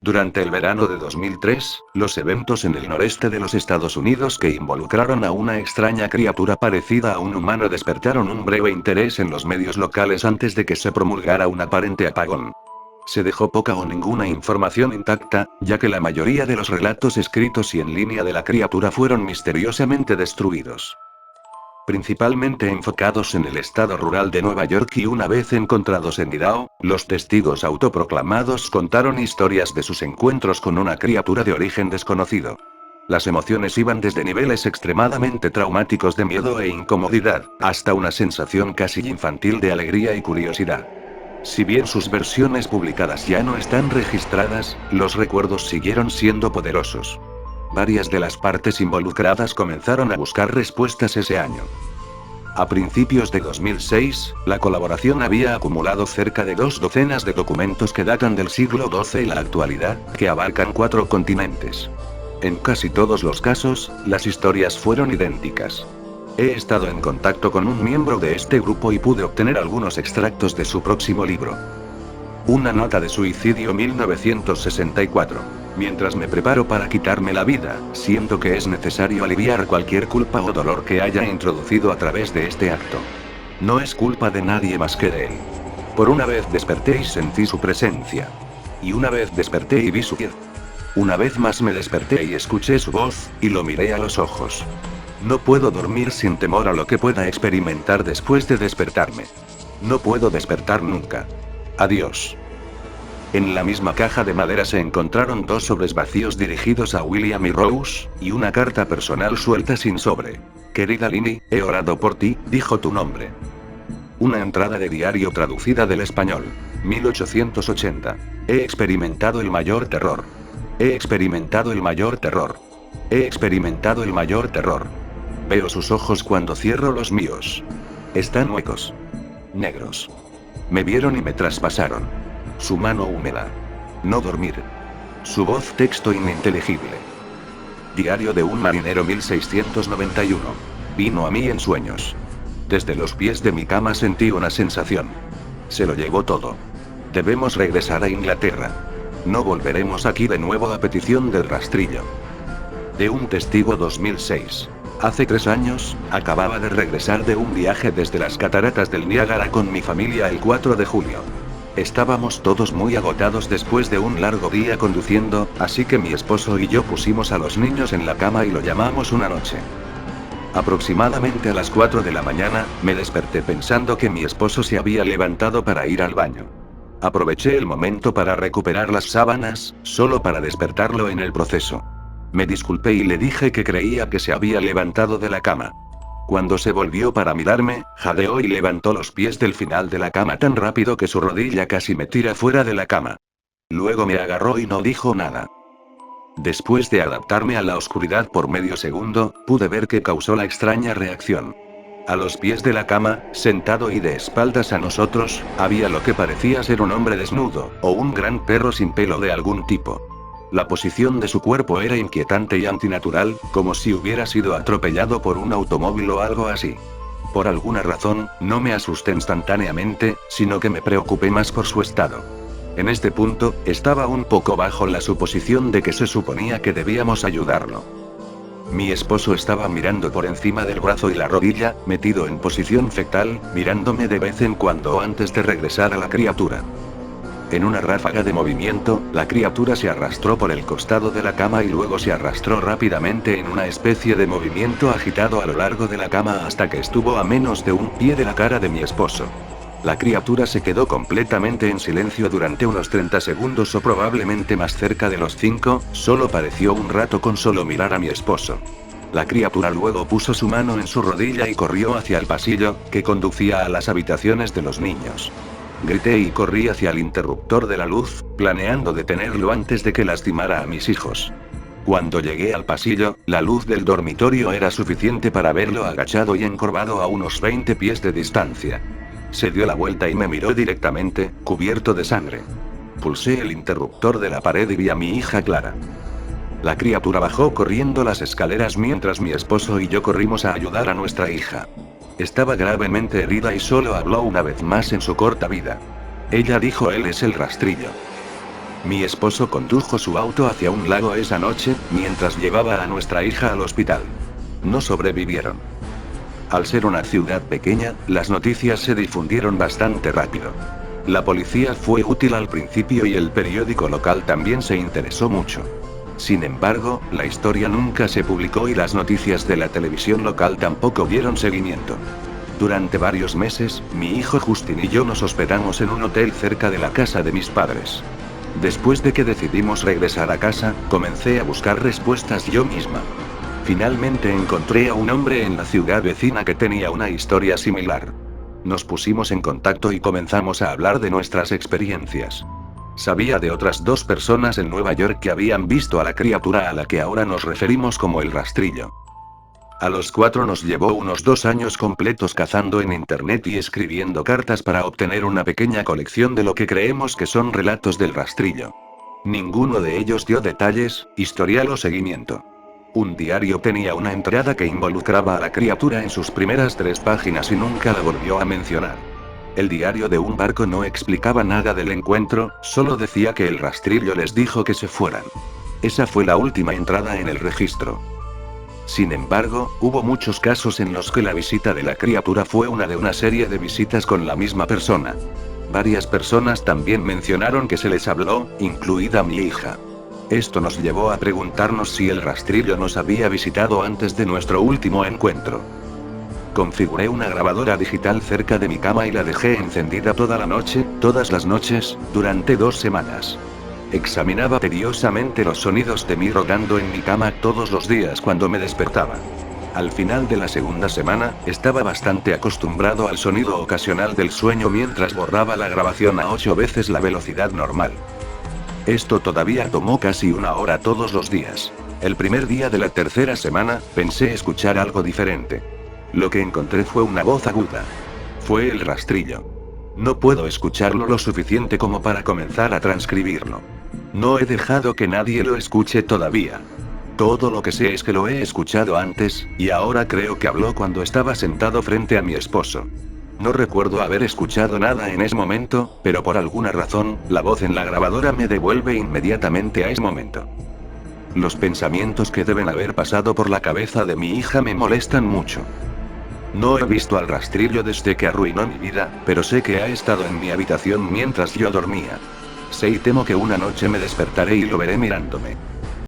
Durante el verano de 2003, los eventos en el noreste de los Estados Unidos que involucraron a una extraña criatura parecida a un humano despertaron un breve interés en los medios locales antes de que se promulgara un aparente apagón. Se dejó poca o ninguna información intacta, ya que la mayoría de los relatos escritos y en línea de la criatura fueron misteriosamente destruidos. Principalmente enfocados en el estado rural de Nueva York y una vez encontrados en Idaho, los testigos autoproclamados contaron historias de sus encuentros con una criatura de origen desconocido. Las emociones iban desde niveles extremadamente traumáticos de miedo e incomodidad, hasta una sensación casi infantil de alegría y curiosidad. Si bien sus versiones publicadas ya no están registradas, los recuerdos siguieron siendo poderosos. Varias de las partes involucradas comenzaron a buscar respuestas ese año. A principios de 2006, la colaboración había acumulado cerca de 2 docenas de documentos que datan del siglo XII y la actualidad, que abarcan 4 continentes. En casi todos los casos, las historias fueron idénticas. He estado en contacto con un miembro de este grupo y pude obtener algunos extractos de su próximo libro. Una nota de suicidio 1964. Mientras me preparo para quitarme la vida, siento que es necesario aliviar cualquier culpa o dolor que haya introducido a través de este acto. No es culpa de nadie más que de él. Por una vez desperté y sentí su presencia. Y una vez desperté y vi su piel. Una vez más me desperté y escuché su voz, y lo miré a los ojos. No puedo dormir sin temor a lo que pueda experimentar después de despertarme. No puedo despertar nunca. Adiós. En la misma caja de madera se encontraron 2 sobres vacíos dirigidos a William y Rose, y una carta personal suelta sin sobre. Querida Lini, he orado por ti, dijo tu nombre. Una entrada de diario traducida del español. 1880. He experimentado el mayor terror. He experimentado el mayor terror. He experimentado el mayor terror. Veo sus ojos cuando cierro los míos. Están huecos. Negros. Me vieron y me traspasaron. Su mano húmeda. No dormir. Su voz texto ininteligible. Diario de un marinero 1691. Vino a mí en sueños. Desde los pies de mi cama sentí una sensación. Se lo llevó todo. Debemos regresar a Inglaterra. No volveremos aquí de nuevo a petición del rastrillo. De un testigo 2006. Hace 3 años, acababa de regresar de un viaje desde las cataratas del Niágara con mi familia el 4 de julio. Estábamos todos muy agotados después de un largo día conduciendo, así que mi esposo y yo pusimos a los niños en la cama y lo llamamos una noche. Aproximadamente a las 4 de la mañana, me desperté pensando que mi esposo se había levantado para ir al baño. Aproveché el momento para recuperar las sábanas, solo para despertarlo en el proceso. Me disculpé y le dije que creía que se había levantado de la cama. Cuando se volvió para mirarme, jadeó y levantó los pies del final de la cama tan rápido que su rodilla casi me tira fuera de la cama. Luego me agarró y no dijo nada. Después de adaptarme a la oscuridad por medio segundo, pude ver que causó la extraña reacción. A los pies de la cama, sentado y de espaldas a nosotros, había lo que parecía ser un hombre desnudo, o un gran perro sin pelo de algún tipo. La posición de su cuerpo era inquietante y antinatural, como si hubiera sido atropellado por un automóvil o algo así. Por alguna razón, no me asusté instantáneamente, sino que me preocupé más por su estado. En este punto, estaba un poco bajo la suposición de que se suponía que debíamos ayudarlo. Mi esposo estaba mirando por encima del brazo y la rodilla, metido en posición fetal, mirándome de vez en cuando antes de regresar a la criatura. En una ráfaga de movimiento, la criatura se arrastró por el costado de la cama y luego se arrastró rápidamente en una especie de movimiento agitado a lo largo de la cama hasta que estuvo a menos de un pie de la cara de mi esposo. La criatura se quedó completamente en silencio durante unos 30 segundos o probablemente más cerca de los 5, solo pareció un rato con solo mirar a mi esposo. La criatura luego puso su mano en su rodilla y corrió hacia el pasillo, que conducía a las habitaciones de los niños. Grité y corrí hacia el interruptor de la luz, planeando detenerlo antes de que lastimara a mis hijos. Cuando llegué al pasillo, la luz del dormitorio era suficiente para verlo agachado y encorvado a unos 20 pies de distancia. Se dio la vuelta y me miró directamente, cubierto de sangre. Pulsé el interruptor de la pared y vi a mi hija Clara. La criatura bajó corriendo las escaleras mientras mi esposo y yo corrimos a ayudar a nuestra hija. Estaba gravemente herida y solo habló una vez más en su corta vida. Ella dijo: él es el rastrillo. Mi esposo condujo su auto hacia un lago esa noche, mientras llevaba a nuestra hija al hospital. No sobrevivieron. Al ser una ciudad pequeña, las noticias se difundieron bastante rápido. La policía fue útil al principio y el periódico local también se interesó mucho. Sin embargo, la historia nunca se publicó y las noticias de la televisión local tampoco dieron seguimiento. Durante varios meses, mi hijo Justin y yo nos hospedamos en un hotel cerca de la casa de mis padres. Después de que decidimos regresar a casa, comencé a buscar respuestas yo misma. Finalmente encontré a un hombre en la ciudad vecina que tenía una historia similar. Nos pusimos en contacto y comenzamos a hablar de nuestras experiencias. Sabía de otras 2 personas en Nueva York que habían visto a la criatura a la que ahora nos referimos como el rastrillo. A los 4 nos llevó unos 2 años completos cazando en internet y escribiendo cartas para obtener una pequeña colección de lo que creemos que son relatos del rastrillo. Ninguno de ellos dio detalles, historial o seguimiento. Un diario tenía una entrada que involucraba a la criatura en sus primeras 3 páginas y nunca la volvió a mencionar. El diario de un barco no explicaba nada del encuentro, solo decía que el rastrillo les dijo que se fueran. Esa fue la última entrada en el registro. Sin embargo, hubo muchos casos en los que la visita de la criatura fue una de una serie de visitas con la misma persona. Varias personas también mencionaron que se les habló, incluida mi hija. Esto nos llevó a preguntarnos si el rastrillo nos había visitado antes de nuestro último encuentro. Configuré una grabadora digital cerca de mi cama y la dejé encendida toda la noche, todas las noches, durante 2 semanas. Examinaba tediosamente los sonidos de mí rogando en mi cama todos los días cuando me despertaba. Al final de la segunda semana, estaba bastante acostumbrado al sonido ocasional del sueño mientras borraba la grabación a 8 veces la velocidad normal. Esto todavía tomó casi 1 hora todos los días. El primer día de la tercera semana, pensé escuchar algo diferente. Lo que encontré fue una voz aguda. Fue el rastrillo. No puedo escucharlo lo suficiente como para comenzar a transcribirlo. No he dejado que nadie lo escuche todavía. Todo lo que sé es que lo he escuchado antes, y ahora creo que habló cuando estaba sentado frente a mi esposo. No recuerdo haber escuchado nada en ese momento, pero por alguna razón, la voz en la grabadora me devuelve inmediatamente a ese momento. Los pensamientos que deben haber pasado por la cabeza de mi hija me molestan mucho. No he visto al rastrillo desde que arruinó mi vida, pero sé que ha estado en mi habitación mientras yo dormía. Sé y temo que una noche me despertaré y lo veré mirándome.